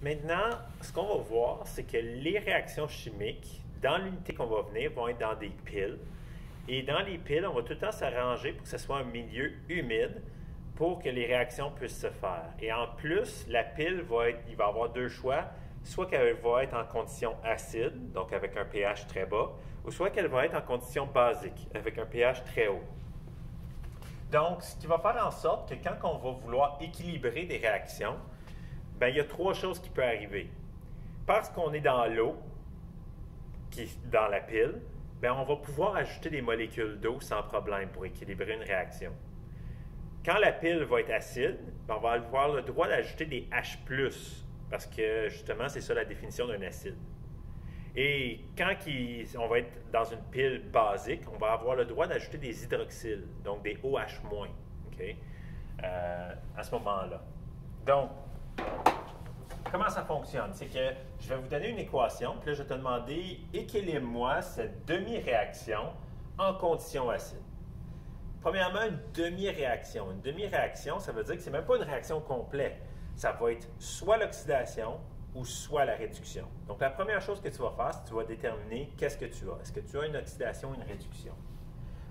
Maintenant, ce qu'on va voir, c'est que les réactions chimiques, dans l'unité qu'on va venir, vont être dans des piles. Et dans les piles, on va tout le temps s'arranger pour que ce soit un milieu humide pour que les réactions puissent se faire. Et en plus, la pile il va avoir deux choix, soit qu'elle va être en condition acide, donc avec un pH très bas, ou soit qu'elle va être en condition basique, avec un pH très haut. Donc, ce qui va faire en sorte que quand on va vouloir équilibrer des réactions, bien, il y a trois choses qui peuvent arriver. Parce qu'on est dans l'eau, qui est dans la pile, bien, on va pouvoir ajouter des molécules d'eau sans problème pour équilibrer une réaction. Quand la pile va être acide, bien, on va avoir le droit d'ajouter des H+, parce que justement, c'est ça la définition d'un acide. Et quand on va être dans une pile basique, on va avoir le droit d'ajouter des hydroxyles, donc des OH-, okay? À ce moment-là. Donc, comment ça fonctionne? C'est que je vais vous donner une équation, puis là, je vais te demander, équilibre-moi cette demi-réaction en conditions acides. Premièrement, une demi-réaction. Une demi-réaction, ça veut dire que ce n'est même pas une réaction complète. Ça va être soit l'oxydation ou soit la réduction. Donc, la première chose que tu vas faire, c'est que tu vas déterminer qu'est-ce que tu as. Est-ce que tu as une oxydation ou une réduction?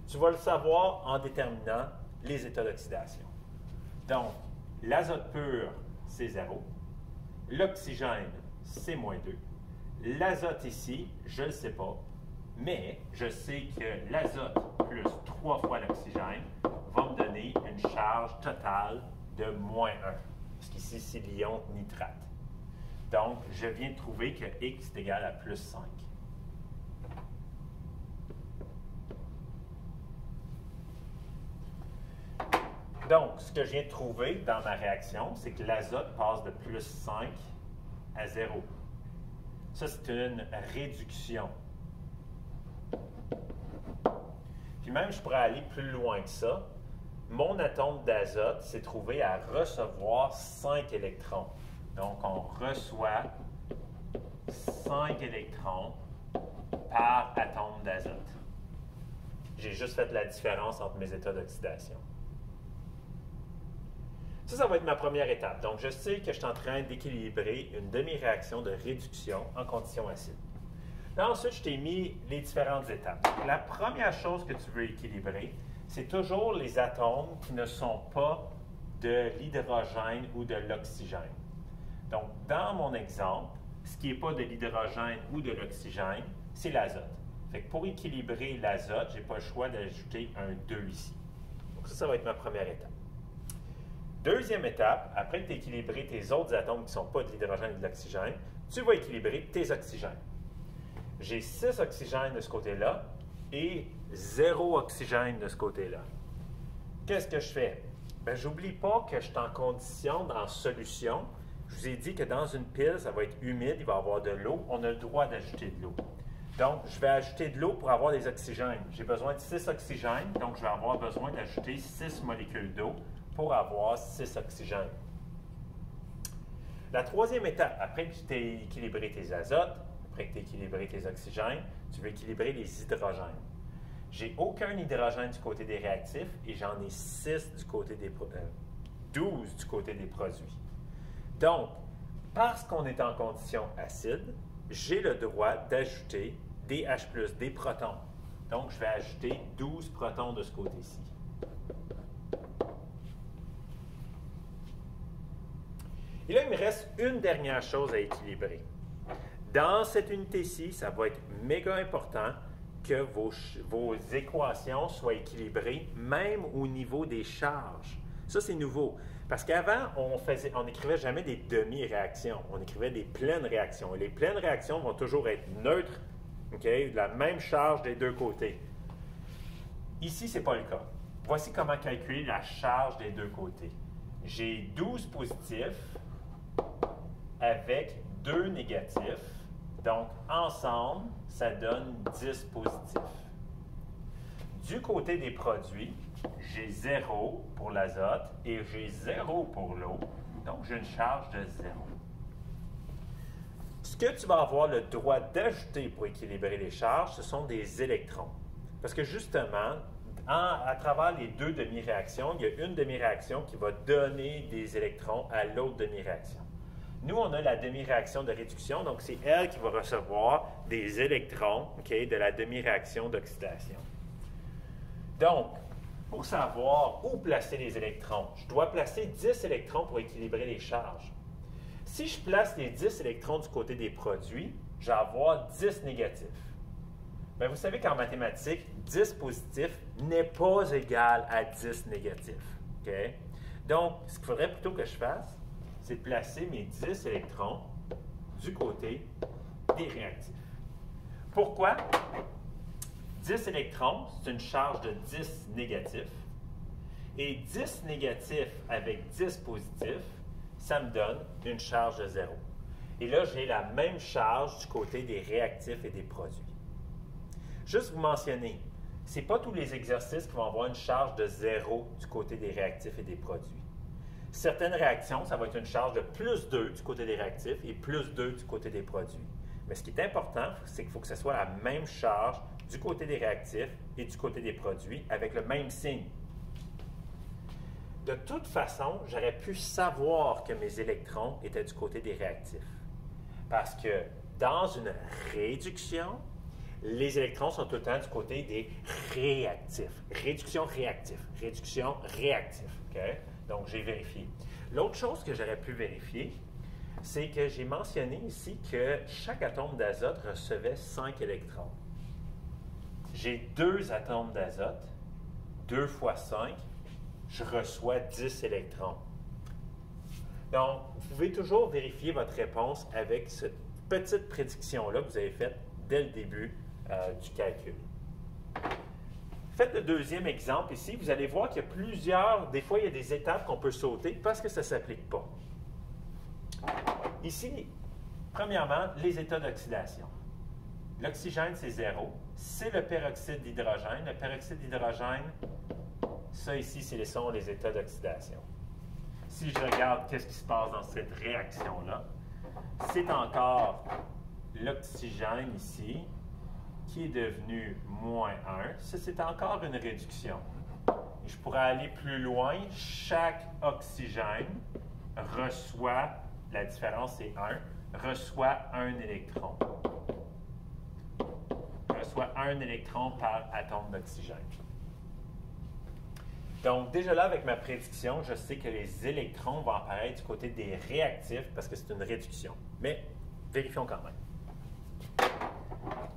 Tu vas le savoir en déterminant les états d'oxydation. Donc, l'azote pur, c'est 0. L'oxygène, c'est -2. L'azote ici, je ne le sais pas, mais je sais que l'azote plus 3 fois l'oxygène va me donner une charge totale de -1, parce qu'ici, c'est l'ion nitrate. Donc, je viens de trouver que X est égal à +5. Donc, ce que je viens de trouver dans ma réaction, c'est que l'azote passe de +5 à 0. Ça, c'est une réduction. Puis même, je pourrais aller plus loin que ça. Mon atome d'azote s'est trouvé à recevoir 5 électrons. Donc, on reçoit 5 électrons par atome d'azote. J'ai juste fait la différence entre mes états d'oxydation. Ça va être ma première étape. Donc, je sais que je suis en train d'équilibrer une demi-réaction de réduction en conditions acides. Là, ensuite, je t'ai mis les différentes étapes. La première chose que tu veux équilibrer, c'est toujours les atomes qui ne sont pas de l'hydrogène ou de l'oxygène. Donc, dans mon exemple, ce qui n'est pas de l'hydrogène ou de l'oxygène, c'est l'azote. Fait que pour équilibrer l'azote, je n'ai pas le choix d'ajouter un 2 ici. Donc, ça va être ma première étape. Deuxième étape, après que tu as équilibré tes autres atomes qui ne sont pas de l'hydrogène et de l'oxygène, tu vas équilibrer tes oxygènes. J'ai 6 oxygènes de ce côté-là et 0 oxygène de ce côté-là. Qu'est-ce que je fais? Bien, j'oublie pas que je suis en condition dans solution. Je vous ai dit que dans une pile, ça va être humide, il va y avoir de l'eau. On a le droit d'ajouter de l'eau. Donc, je vais ajouter de l'eau pour avoir des oxygènes. J'ai besoin de 6 oxygènes, donc je vais avoir besoin d'ajouter 6 molécules d'eau pour avoir 6 oxygènes. La troisième étape, après que tu aies équilibré tes azotes, après que tu aies équilibré tes oxygènes, tu veux équilibrer les hydrogènes. J'ai aucun hydrogène du côté des réactifs et j'en ai 6 du côté des 12 du côté des produits. Donc, parce qu'on est en condition acide, j'ai le droit d'ajouter des H+, des protons. Donc, je vais ajouter 12 protons de ce côté-ci. Et là, il me reste une dernière chose à équilibrer. Dans cette unité-ci, ça va être méga important que vos équations soient équilibrées, même au niveau des charges. Ça, c'est nouveau. Parce qu'avant, on n'écrivait jamais des demi-réactions, on écrivait des pleines réactions. Et les pleines réactions vont toujours être neutres, okay, de la même charge des deux côtés. Ici, ce n'est pas le cas. Voici comment calculer la charge des deux côtés. J'ai 12 positifs avec 2 négatifs. Donc, ensemble, ça donne 10 positifs. Du côté des produits, j'ai 0 pour l'azote et j'ai 0 pour l'eau. Donc, j'ai une charge de 0. Ce que tu vas avoir le droit d'ajouter pour équilibrer les charges, ce sont des électrons. Parce que justement, à travers les deux demi-réactions, il y a une demi-réaction qui va donner des électrons à l'autre demi-réaction. Nous, on a la demi-réaction de réduction, donc c'est elle qui va recevoir des électrons de la demi-réaction d'oxydation. Donc, pour savoir où placer les électrons, je dois placer 10 électrons pour équilibrer les charges. Si je place les 10 électrons du côté des produits, je vais avoir 10 négatifs. Bien, vous savez qu'en mathématiques, 10 positifs n'est pas égal à 10 négatifs. Okay? Donc, ce qu'il faudrait plutôt que je fasse, c'est de placer mes 10 électrons du côté des réactifs. Pourquoi? 10 électrons, c'est une charge de 10 négatifs. Et 10 négatifs avec 10 positifs, ça me donne une charge de 0. Et là, j'ai la même charge du côté des réactifs et des produits. Juste vous mentionner, ce n'est pas tous les exercices qui vont avoir une charge de 0 du côté des réactifs et des produits. Certaines réactions, ça va être une charge de plus 2 du côté des réactifs et plus 2 du côté des produits. Mais ce qui est important, c'est qu'il faut que ce soit la même charge du côté des réactifs et du côté des produits avec le même signe. De toute façon, j'aurais pu savoir que mes électrons étaient du côté des réactifs. Parce que dans une réduction, les électrons sont tout le temps du côté des réactifs. Réduction, réactif. Réduction, réactif. Okay? Donc, j'ai vérifié. L'autre chose que j'aurais pu vérifier, c'est que j'ai mentionné ici que chaque atome d'azote recevait 5 électrons. J'ai 2 atomes d'azote, 2 fois 5, je reçois 10 électrons. Donc, vous pouvez toujours vérifier votre réponse avec cette petite prédiction-là que vous avez faite dès le début du calcul. Faites le deuxième exemple ici. Vous allez voir qu'il y a des fois, il y a des étapes qu'on peut sauter parce que ça ne s'applique pas. Ici, premièrement, les états d'oxydation. L'oxygène, c'est 0. C'est le peroxyde d'hydrogène. Le peroxyde d'hydrogène, ça ici, ce sont les états d'oxydation. Si je regarde qu'est-ce qui se passe dans cette réaction-là, c'est encore l'oxygène ici qui est devenu moins 1. Ça, c'est encore une réduction. Et je pourrais aller plus loin. Chaque oxygène reçoit, la différence c'est 1, reçoit un électron. Reçoit un électron par atome d'oxygène. Donc, déjà là, avec ma prédiction, je sais que les électrons vont apparaître du côté des réactifs parce que c'est une réduction. Mais vérifions quand même.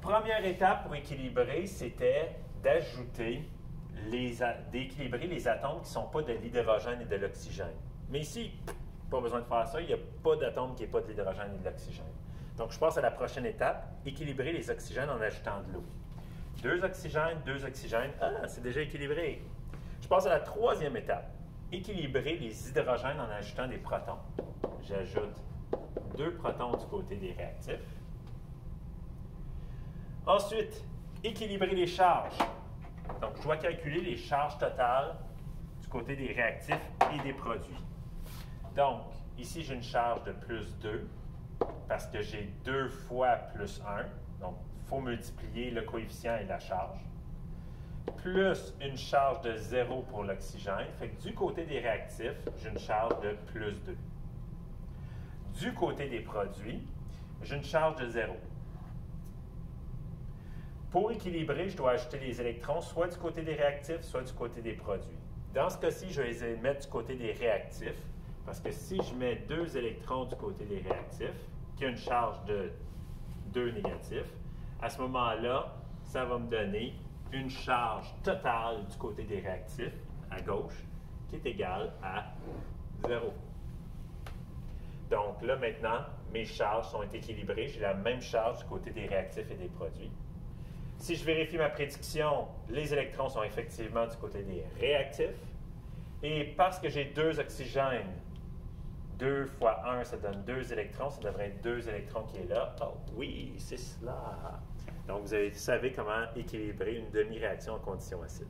Première étape pour équilibrer, c'était d'équilibrer les atomes qui ne sont pas de l'hydrogène et de l'oxygène. Mais ici, pas besoin de faire ça, il n'y a pas d'atome qui n'est pas de l'hydrogène et de l'oxygène. Donc, je passe à la prochaine étape, équilibrer les oxygènes en ajoutant de l'eau. 2 oxygènes, ah, c'est déjà équilibré. Je passe à la troisième étape, équilibrer les hydrogènes en ajoutant des protons. J'ajoute 2 protons du côté des réactifs. Ensuite, équilibrer les charges. Donc, je dois calculer les charges totales du côté des réactifs et des produits. Donc, ici, j'ai une charge de plus 2 parce que j'ai 2 fois plus 1. Donc, il faut multiplier le coefficient et la charge. Plus une charge de 0 pour l'oxygène. Fait que du côté des réactifs, j'ai une charge de plus 2. Du côté des produits, j'ai une charge de 0. Pour équilibrer, je dois ajouter les électrons soit du côté des réactifs, soit du côté des produits. Dans ce cas-ci, je vais les mettre du côté des réactifs, parce que si je mets 2 électrons du côté des réactifs, qui a une charge de 2 négatifs, à ce moment-là, ça va me donner une charge totale du côté des réactifs, à gauche, qui est égale à 0. Donc là, maintenant, mes charges sont équilibrées. J'ai la même charge du côté des réactifs et des produits. Si je vérifie ma prédiction, les électrons sont effectivement du côté des réactifs. Et parce que j'ai 2 oxygènes, 2 fois 1, ça donne 2 électrons. Ça devrait être 2 électrons qui est là. Oh oui, c'est cela. Donc, vous savez comment équilibrer une demi-réaction en conditions acides.